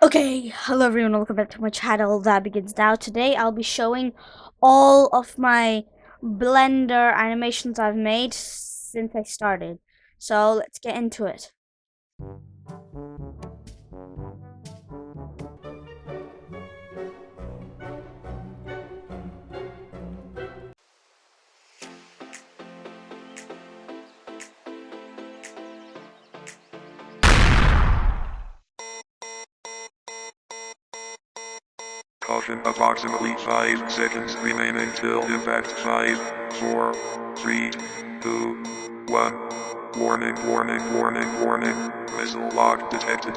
Okay, hello everyone, welcome back to my channel that begins now. Today I'll be showing all of my Blender animations I've made since I started. So let's get into it. Caution, approximately 5 seconds remaining till impact. 5, 4, 3, 2, 1. Warning, warning, warning, warning. Missile lock detected.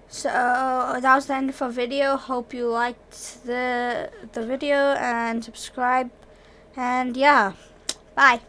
So that was the end of our video. Hope you liked the video and subscribe. And yeah, bye.